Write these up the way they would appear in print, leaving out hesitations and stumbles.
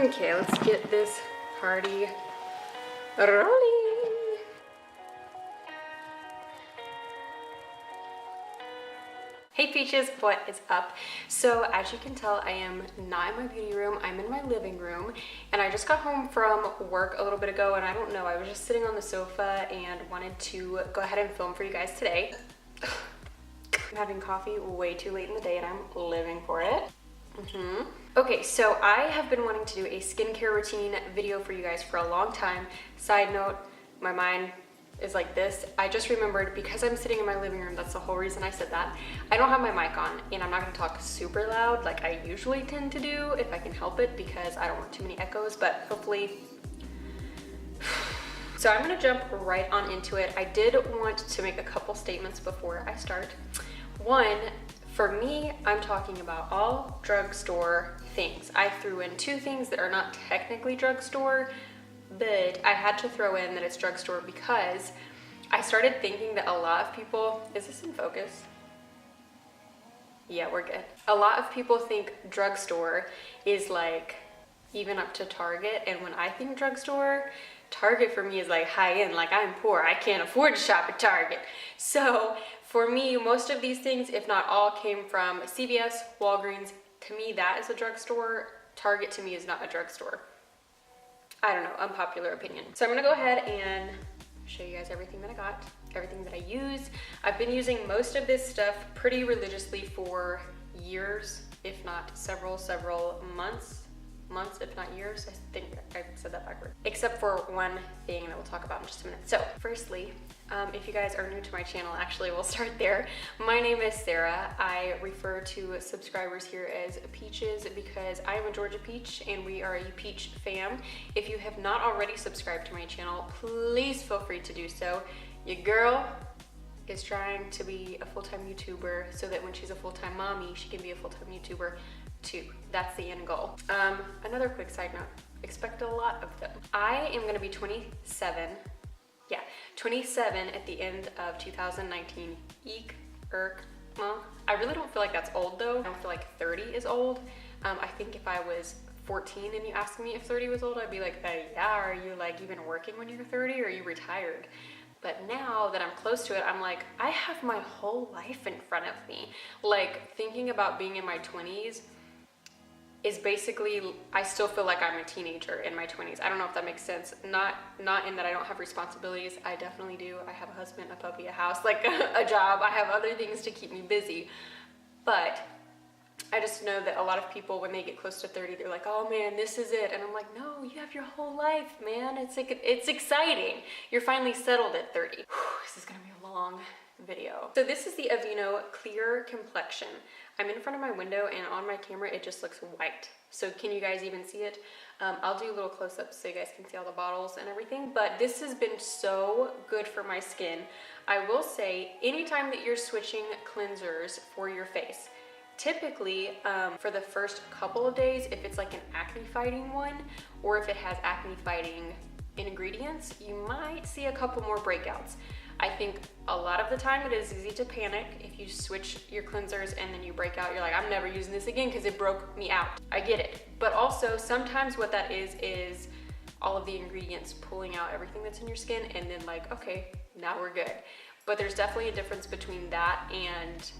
Okay, let's get this party rolling. Hey Peaches, what is up? So as you can tell, I am not in my beauty room, I'm in my living room, and I just got home from work a little bit ago, and I don't know, I was just sitting on the sofa and wanted to go ahead and film for you guys today. I'm having coffee way too late in the day and I'm living for it. Okay, so I have been wanting to do a skincare routine video for you guys for a long time. Side note, my mind is like this. I just remembered, because I'm sitting in my living room, that's the whole reason I said that. I don't have my mic on and I'm not gonna talk super loud like I usually tend to do if I can help it, because I don't want too many echoes, but hopefully. So I'm gonna jump right on into it. I did want to make a couple statements before I start. One, for me, I'm talking about all drugstore things. I threw in two things that are not technically drugstore, but I had to throw in that it's drugstore because I started thinking that a lot of people, is this in focus? Yeah, we're good. A lot of people think drugstore is like even up to Target, and when I think drugstore, Target for me is like high end, like I'm poor, I can't afford to shop at Target. So for me, most of these things, if not all, came from CVS, Walgreens. To me, that is a drugstore. Target to me is not a drugstore. I don't know, unpopular opinion. So I'm gonna go ahead and show you guys everything that I got, everything that I use. I've been using most of this stuff pretty religiously for years, if not several months, if not years. I think I said that backwards. Except for one thing that we'll talk about in just a minute. So firstly, if you guys are new to my channel, actually we'll start there. My name is Sarah. I refer to subscribers here as Peaches because I am a Georgia Peach and we are a Peach fam. If you have not already subscribed to my channel, please feel free to do so. Your girl is trying to be a full-time YouTuber so that when she's a full-time mommy, she can be a full-time YouTuber too. That's the end goal. Another quick side note, expect a lot of them. I am gonna be 27 at the end of 2019. Eek, irk, well, I really don't feel like that's old though. I don't feel like 30 is old. I think if I was 14 and you asked me if 30 was old, I'd be like, yeah, are you like even working when you're 30 or are you retired? But now that I'm close to it, I'm like, I have my whole life in front of me. Like thinking about being in my 20s is basically, I still feel like I'm a teenager in my 20s. I don't know if that makes sense. Not in that I don't have responsibilities. I definitely do. I have a husband, a puppy, a house, like a job. I have other things to keep me busy. But I just know that a lot of people, when they get close to 30, they're like, oh man, this is it. And I'm like, no, you have your whole life, man. It's like, it's exciting. You're finally settled at 30. Whew, this is gonna be a long video. So this is the Aveeno Clear Complexion. I'm in front of my window and on my camera it just looks white. So can you guys even see it? I'll do a little close-up so you guys can see all the bottles and everything, but this has been so good for my skin. I will say, anytime that you're switching cleansers for your face, typically for the first couple of days, if it's like an acne fighting one or if it has acne fighting ingredients, you might see a couple more breakouts. I think a lot of the time it is easy to panic if you switch your cleansers and then you break out. You're like, I'm never using this again because it broke me out. I get it. But also sometimes what that is all of the ingredients pulling out everything that's in your skin and then like, okay, now we're good. But there's definitely a difference between that and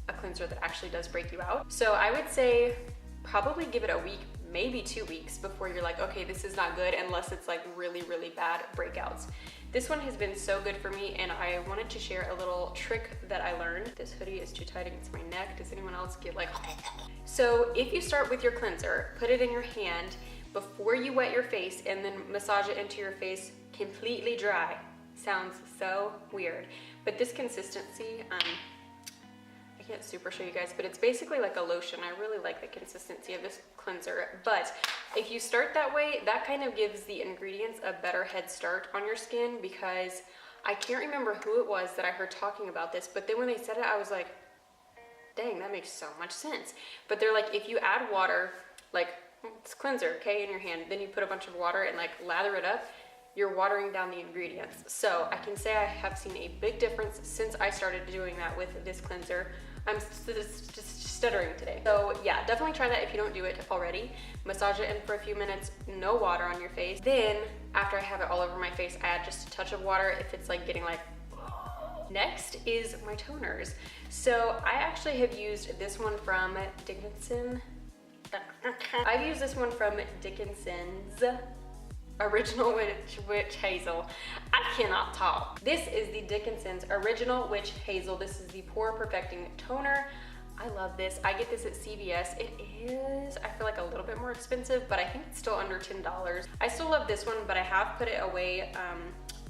a cleanser that actually does break you out. So I would say probably give it a week, maybe 2 weeks before you're like, okay, this is not good, unless it's like really, really bad breakouts. This one has been so good for me and I wanted to share a little trick that I learned. This hoodie is too tight against my neck. Does anyone else get like, so if you start with your cleanser, put it in your hand before you wet your face and then massage it into your face completely dry. Sounds so weird, but this consistency, I can't super show you guys, but it's basically like a lotion. I really like the consistency of this cleanser, but if you start that way, that kind of gives the ingredients a better head start on your skin, because I can't remember who it was that I heard talking about this, but then when they said it, I was like, dang, that makes so much sense. But they're like, if you add water, like it's cleanser, okay, in your hand, then you put a bunch of water and like lather it up, you're watering down the ingredients. So I can say I have seen a big difference since I started doing that with this cleanser. I'm stuttering today. So yeah, definitely try that if you don't do it already. Massage it in for a few minutes, no water on your face. Then after I have it all over my face, I add just a touch of water if it's like getting like, next is my toners. So I actually have used this one from Dickinson. I've used this one from Dickinson's Original Witch Hazel. I cannot talk. This is the Dickinson's Original Witch Hazel. This is the Pore Perfecting Toner. I love this. I get this at CVS. It is, I feel like, a little bit more expensive, but I think it's still under $10. I still love this one, but I have put it away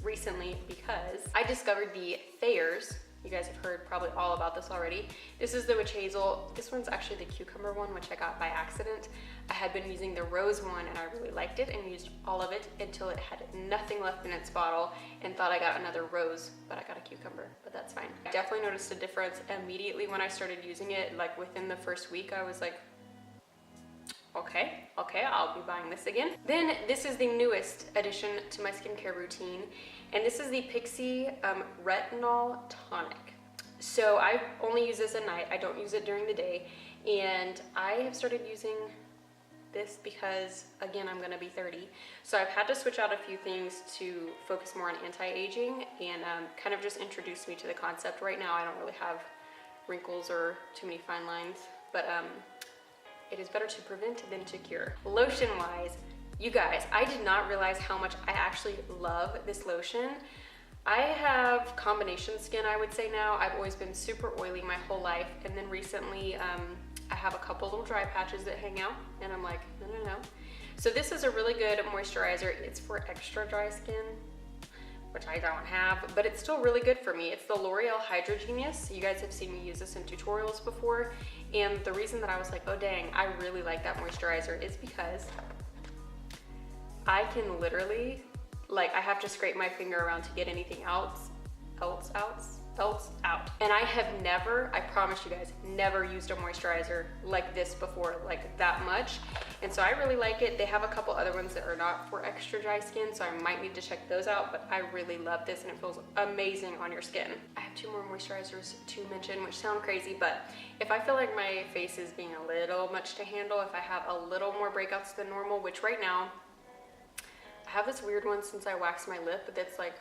recently because I discovered the Thayer's. You guys have heard probably all about this already. This is the Witch Hazel. This one's actually the cucumber one, which I got by accident. I had been using the rose one and I really liked it and used all of it until it had nothing left in its bottle and thought I got another rose, but I got a cucumber, but that's fine. I definitely noticed a difference immediately when I started using it. Like within the first week, I was like, okay, I'll be buying this again. Then this is the newest addition to my skincare routine, and this is the Pixie Retinol Tonic. So I only use this at night. I don't use it during the day, and I have started using this because, again, I'm gonna be 30. So I've had to switch out a few things to focus more on anti-aging and kind of just introduce me to the concept. Right now, I don't really have wrinkles or too many fine lines, but it is better to prevent than to cure. Lotion wise, you guys, I did not realize how much I actually love this lotion. I have combination skin, I would say now. I've always been super oily my whole life, and then recently I have a couple little dry patches that hang out, and I'm like, no. So this is a really good moisturizer. It's for extra dry skin, which I don't have, but it's still really good for me. It's the L'Oreal Hydra Genius. You guys have seen me use this in tutorials before, and the reason that I was like, oh dang, I really like that moisturizer is because I can literally, like, I have to scrape my finger around to get anything else out. And I have never, I promise you guys, never used a moisturizer like this before, like that much. And so I really like it. They have a couple other ones that are not for extra dry skin, so I might need to check those out, but I really love this and it feels amazing on your skin. I have 2 more moisturizers to mention, which sound crazy, but if I feel like my face is being a little much to handle, if I have a little more breakouts than normal, which right now, I have this weird one since I waxed my lip, but that's like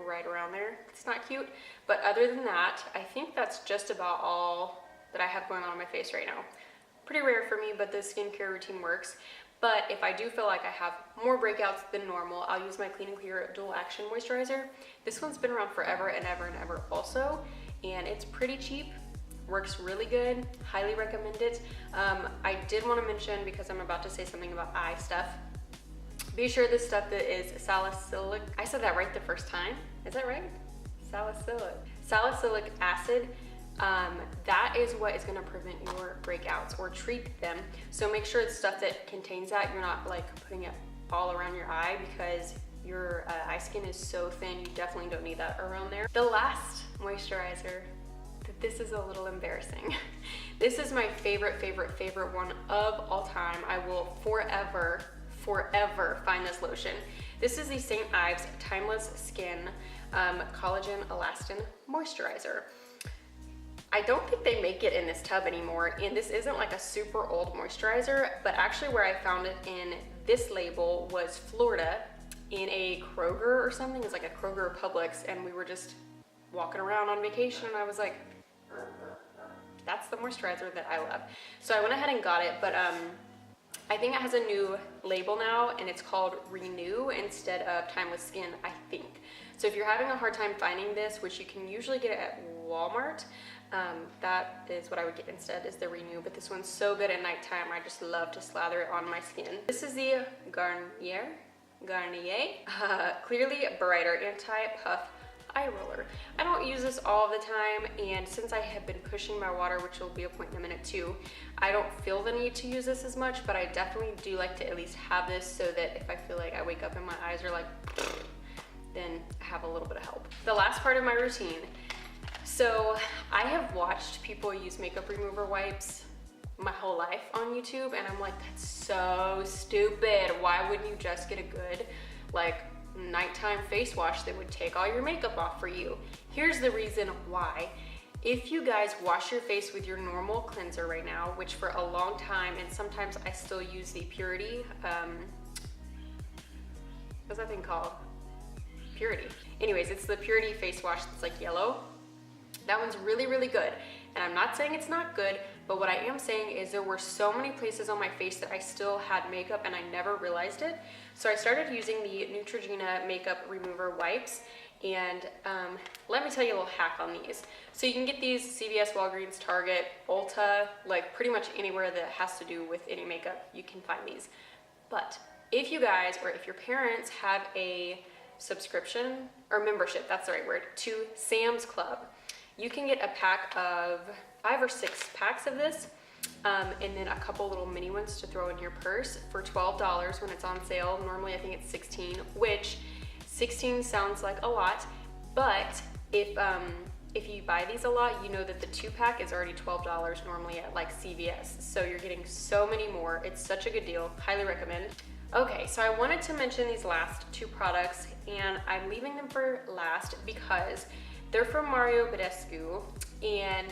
right around there. It's not cute, but other than that, I think that's just about all that I have going on my face right now. Pretty rare for me, but the skincare routine works. But if I do feel like I have more breakouts than normal, I'll use my Clean and Clear Dual Action Moisturizer. This one's been around forever and ever and ever also, and it's pretty cheap. Works really good, highly recommend it. I did want to mention, because I'm about to say something about eye stuff, be sure this stuff that is salicylic, I said that right the first time, is that right? Salicylic acid, that is what is gonna prevent your breakouts or treat them. So make sure it's stuff that contains that. You're not like putting it all around your eye because your eye skin is so thin, you definitely don't need that around there. The last moisturizer, this is a little embarrassing. This is my favorite one of all time. I will forever find this lotion. This is the St. Ives Timeless Skin Collagen Elastin Moisturizer. I don't think they make it in this tub anymore, and this isn't like a super old moisturizer, but actually where I found it in this label was Florida in a Kroger or something. It's like a Kroger or Publix, and we were just walking around on vacation, and I was like, that's the moisturizer that I love. So I went ahead and got it, but I think it has a new label now, and it's called Renew instead of Timeless Skin, I think. So if you're having a hard time finding this, which you can usually get at Walmart, that is what I would get instead, is the Renew. But this one's so good at nighttime. I just love to slather it on my skin. This is the Garnier Clearly Brighter Anti-Puff Eye Roller. I don't use this all the time, and since I have been pushing my water, which will be a point in a minute too, I don't feel the need to use this as much, but I definitely do like to at least have this so that if I feel like I wake up and my eyes are like, then I have a little bit of help. The last part of my routine. So I have watched people use makeup remover wipes my whole life on YouTube, and I'm like, that's so stupid. Why wouldn't you just get a good, like, nighttime face wash that would take all your makeup off for you. Here's the reason why. If you guys wash your face with your normal cleanser right now, which for a long time, and sometimes I still use the Purity, what's that thing called? Purity. Anyways, it's the Purity face wash that's like yellow. That one's really, really good. And I'm not saying it's not good, but what I am saying is there were so many places on my face that I still had makeup and I never realized it. So I started using the Neutrogena makeup remover wipes. And let me tell you a little hack on these. So you can get these CVS, Walgreens, Target, Ulta, like pretty much anywhere that has to do with any makeup, you can find these. But if you guys, or if your parents have a subscription or membership, that's the right word, to Sam's Club, you can get a pack of 5 or 6 packs of this, and then a couple little mini ones to throw in your purse for $12 when it's on sale. Normally I think it's $16, which 16 sounds like a lot, but if you buy these a lot, you know that the 2-pack is already $12 normally at like CVS. So you're getting so many more. It's such a good deal. Highly recommend. Okay, so I wanted to mention these last 2 products, and I'm leaving them for last because they're from Mario Badescu, and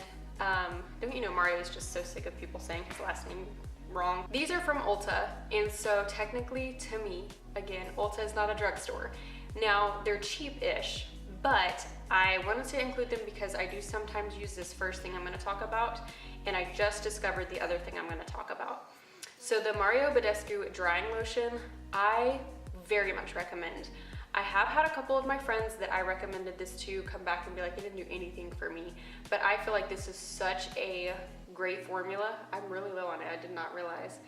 don't you know Mario is just so sick of people saying his last name wrong. These are from Ulta, and so technically to me, again, Ulta is not a drugstore. Now, they're cheap-ish, but I wanted to include them because I do sometimes use this first thing I'm gonna talk about, and I just discovered the other thing I'm gonna talk about. So the Mario Badescu drying lotion, I very much recommend. I have had a couple of my friends that I recommended this to come back and be like, it didn't do anything for me, but I feel like this is such a great formula. I'm really low on it, I did not realize.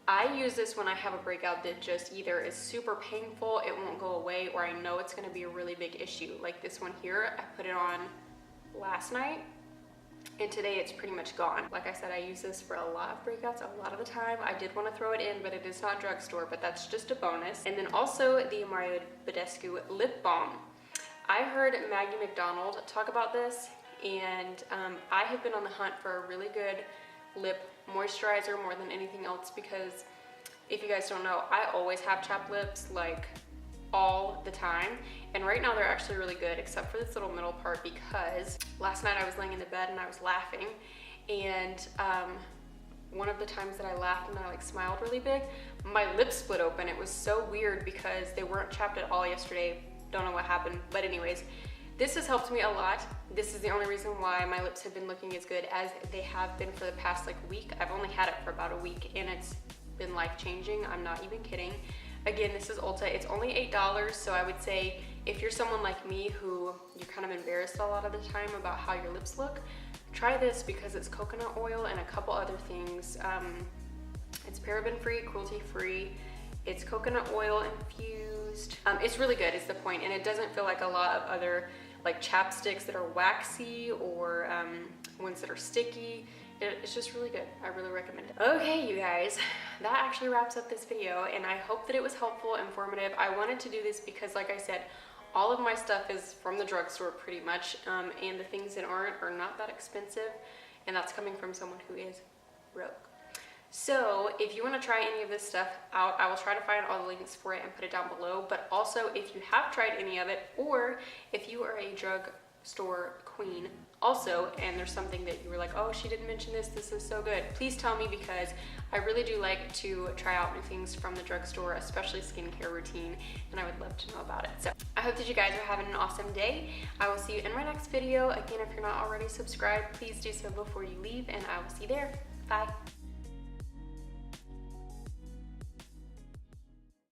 I use this when I have a breakout that just either is super painful, it won't go away, or I know it's gonna be a really big issue. Like this one here, I put it on last night, and today it's pretty much gone. Like I said, I use this for a lot of breakouts, a lot of the time. I did want to throw it in, but it is not drugstore, but that's just a bonus. And then also the Mario Badescu lip balm. I heard Maggie McDonald talk about this, and I have been on the hunt for a really good lip moisturizer more than anything else, because if you guys don't know, I always have chapped lips, like all the time, and right now they're actually really good except for this little middle part, because last night I was laying in the bed and I was laughing, and one of the times that I laughed and I like smiled really big, my lips split open. It was so weird because they weren't chapped at all yesterday. Don't know what happened, but anyways, this has helped me a lot. This is the only reason why my lips have been looking as good as they have been for the past like week. I've only had it for about a week and it's been life-changing. I'm not even kidding. Again, this is Ulta. It's only $8, so I would say if you're someone like me who you're kind of embarrassed a lot of the time about how your lips look, try this because it's coconut oil and a couple other things. It's paraben-free, cruelty-free. It's coconut oil infused. It's really good is the point, and it doesn't feel like a lot of other like chapsticks that are waxy or ones that are sticky. It's just really good. I really recommend it. Okay, you guys, that actually wraps up this video, and I hope that it was helpful, informative. I wanted to do this because, like I said, all of my stuff is from the drugstore pretty much, and the things that aren't are not that expensive, and that's coming from someone who is broke. So if you want to try any of this stuff out, I will try to find all the links for it and put it down below. But also, if you have tried any of it, or if you are a drugstore queen also, and there's something that you were like, oh, she didn't mention this, this is so good, please tell me, because I really do like to try out new things from the drugstore, especially skincare routine, and I would love to know about it. So I hope that you guys are having an awesome day. I will see you in my next video. Again, if you're not already subscribed, please do so before you leave, and I will see you there. Bye.